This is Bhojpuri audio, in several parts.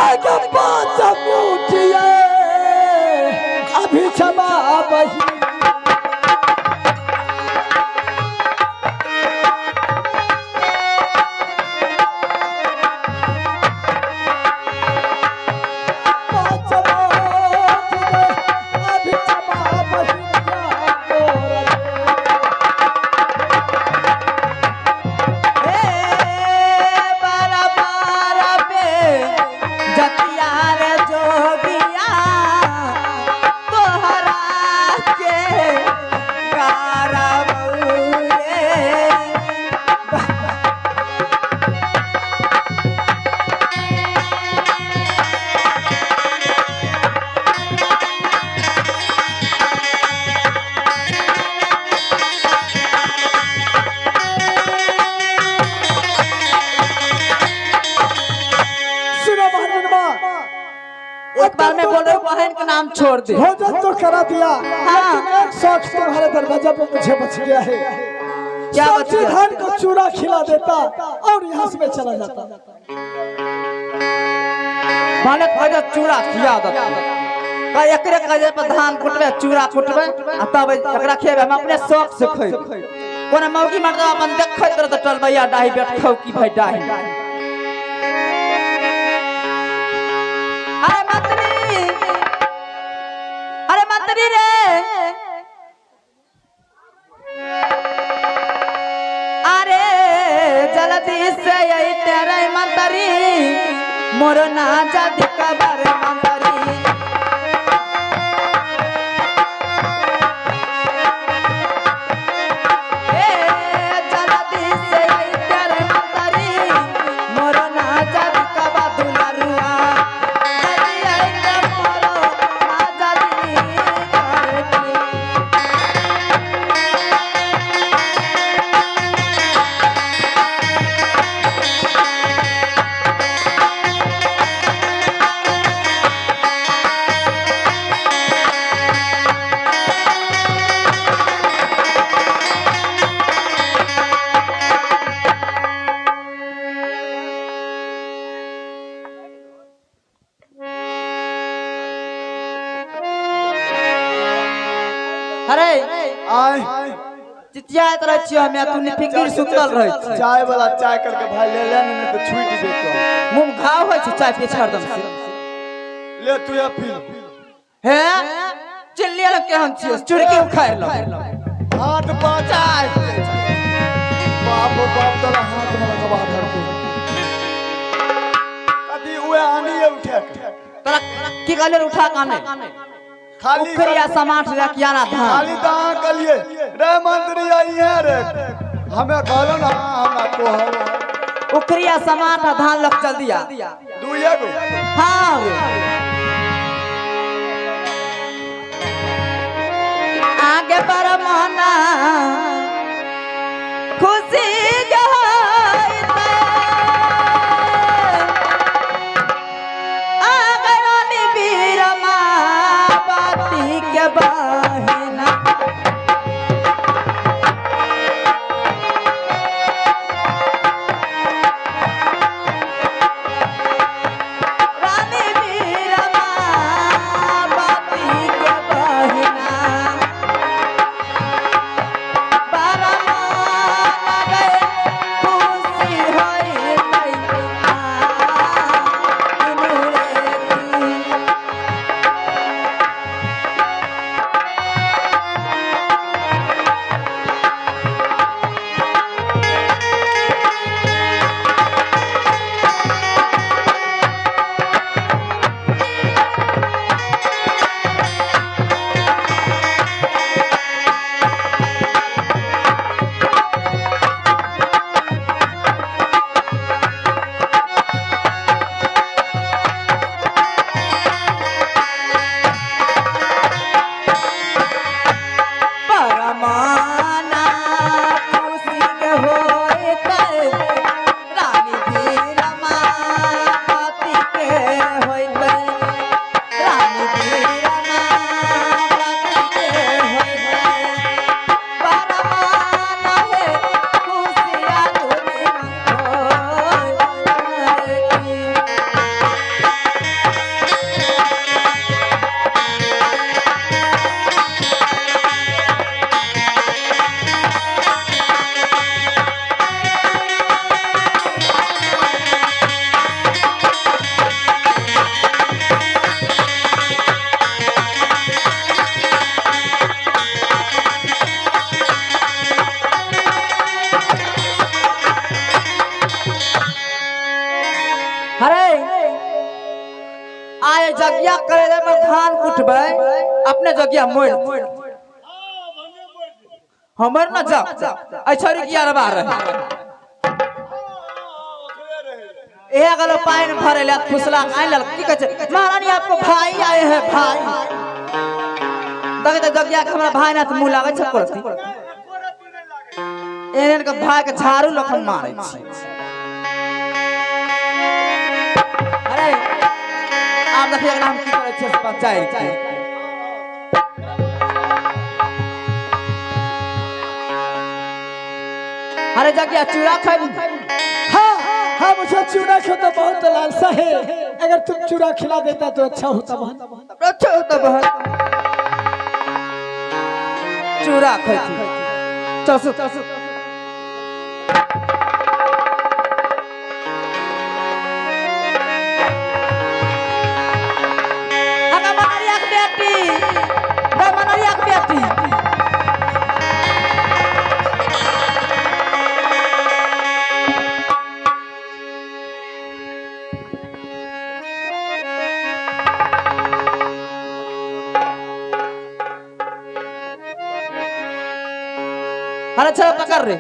आगे पाँच मुठिए अभी क्षमा बही में बोल रहे बहन का नाम छोड़ दे। भोजन तो करा दिया, हाँ। लेकिन एक शौक तुम्हारे दरवाजा पे मुझे बच गया है। क्या बच गया? धान को चूड़ा खिला देता और यहाँ से मैं चला जाता। माने खजा चूड़ा खिया देता। का एकरे कजे पर धान कुटबे चूड़ा कुटबे आ तब एकरा खेबे हम अपने शौक से खइ। कोने मौगी मर्दा अपन देखत रह त टलबैया डाही बैठ खौ की भाई डाही। अरे मंत्री रे, अरे जल्दी से यही तेरे मंत्री मोर ना जद कबर मंत्री। जल्दी से यही तेरे मंत्री मोर ना जद कबर दुलरुआ। अरे आय चिचियात रह छियो मैं तू फिकिर सुतल रह छी। चाय वाला चाय करके भाई ले ले नहीं तो छूट देतो। मुंह घाव होय छै चाय पे छाड़ दम से। ले तू या पी हे चिल्लिया लग के हम छियो चुड़की उखाड़ लो हाथ बचाए बाप बाप तोरा हाथ में लगा धर के कदी उए आनी उठे तोरा की कहले उठा काने खाली उखरिया समाट रखिया ना धान खाली दां कलिए रे मंत्री आई है रे हमें कहलो ना हमरा को उखरिया समाट धान लग चल दिया दुइए गो। हां आगे पर मोना खुशी गहते आगे रानी वीर मां बाती के बहिना। रानी वीर मां बाती के बहिना आए जगिया करे में धान कुटबे अपने जगिया मोड़ हमर न जा अच्छा किया रबा रहे ए गलो पाइन भरे ले फुसला आइ लल की कह छै महारानी आपको भाई आए हैं भाई दगे जगिया के हमरा भाई ना मुंह लागे छ करती एहन के भाई के झाड़ू लखन मारे छी अरे आप देखिए अगर हम की करे छी पंचायत के अरे जगिया चूड़ा खाई हाँ मुझे चूड़ा खा तो बहुत लालसा है अगर तुम चूड़ा खिला देता तो अच्छा होता बहन अच्छा होता बहन चूड़ा खाई चल अरे चल पकड़ रे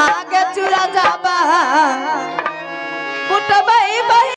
आगे चूड़ा जाबा कुटबई